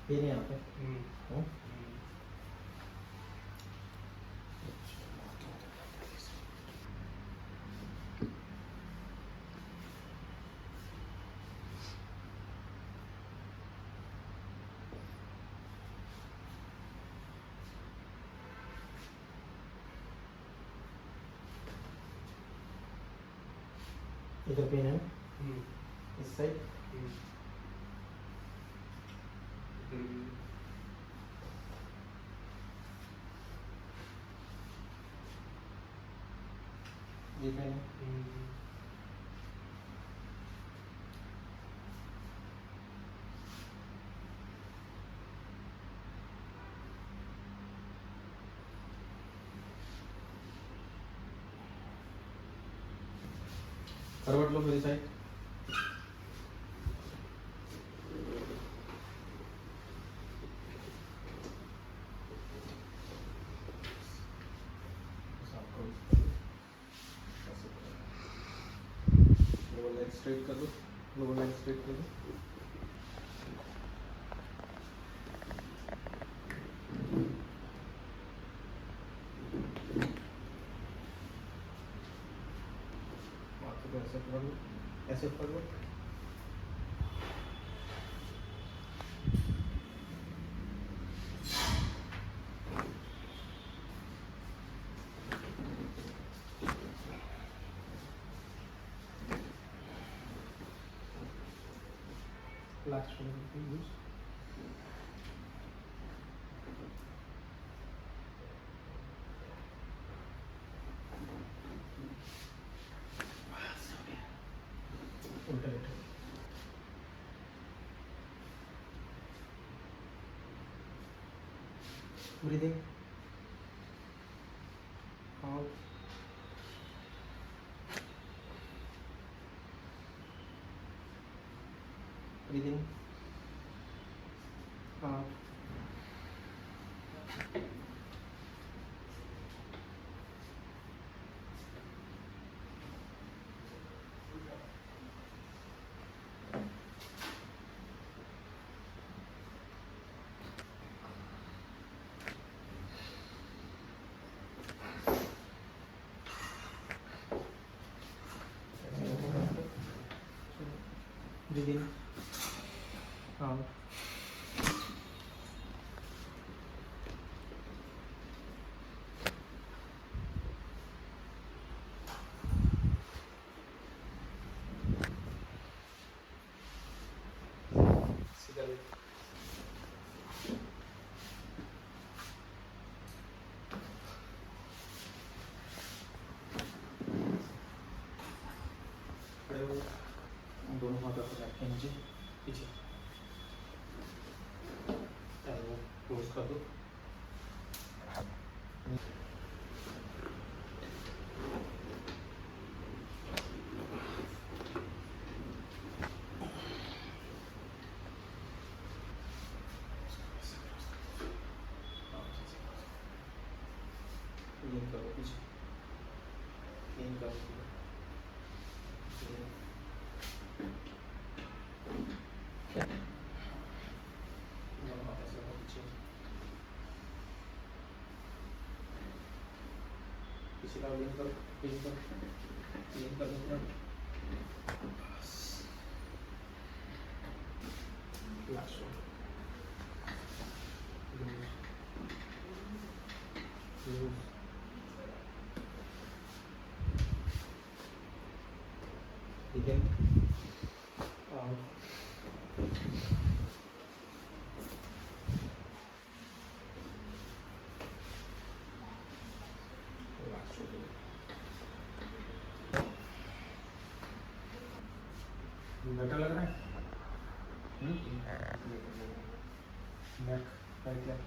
ये नहीं आते हम्म? इधर पेन है ना इस साइड ये पेन है करवट लो मेरी साइड लोअर लेग स्ट्रेट कर दो लोअर लेग स्ट्रेट कर दो माथे को ऐसे पकड़ लो ऐसे पकड़ लो लास्ट शोल्डर यूज उल्टा लेटो breathing out breathing out breathing out सीधा लेट खड़े हो दोनों हाथ अपने रख के नीचे पीछे एल्बो क्लोज कर दो लीन करो पीछे लीन करो दोनों हाथ ऐसे रखो पीछे पीछे का लीन करो लीन करो लास्ट वन लूज ठीक है आउट लास्ट वन बेटर लग रहा है नेक राइट लेफ्ट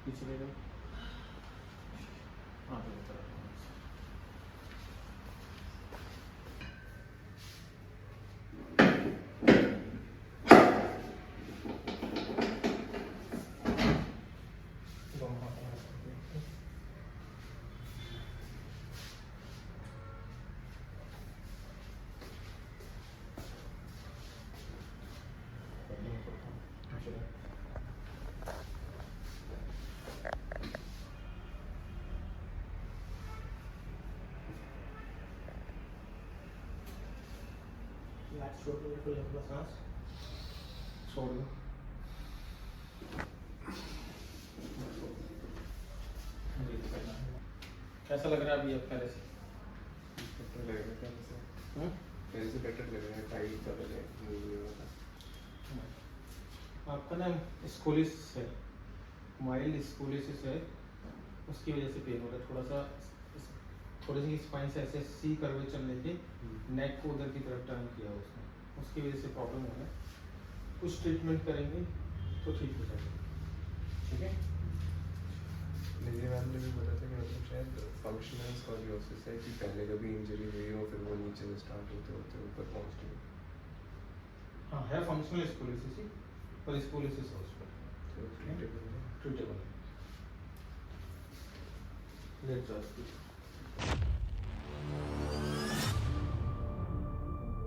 पीछे ले लो हाँ तो तरफ दोनों हाथ ऐसे करके छोड़ दो कोई अपना सांस छोड़ दो कैसा लग रहा है अभी अब पहले से? बेटर लगेगा पहले से। पहले से बेटर लग रहा है, टाइट था पहले, मूव नहीं हो रहा था। आपका ना स्कोलिस है, माइल्ड स्कोलिसिस है, उसकी वजह से पेन हो रहा है थोड़ा सा। थोड़ी सी स्पाइन से ऐसे सी करवे चलने के नेक को उधर की तरफ टर्न किया उसने, उसकी वजह से प्रॉब्लम हो रहा है। कुछ ट्रीटमेंट करेंगे तो ठीक हो जाएगा, ठीक है? मेरे मैम ने भी बताया था कि मतलब शायद फंक्शनल स्कॉलियोसिस है, कि पहले कभी इंजरी हुई हो फिर वो नीचे से स्टार्ट होते होते ऊपर पहुँचती हो। हाँ है फंक्शनल स्कोलिसिस ही, पर स्कोलिसिस है उसको तो treatable है। ट्रीटेबल है। लेट जाओ।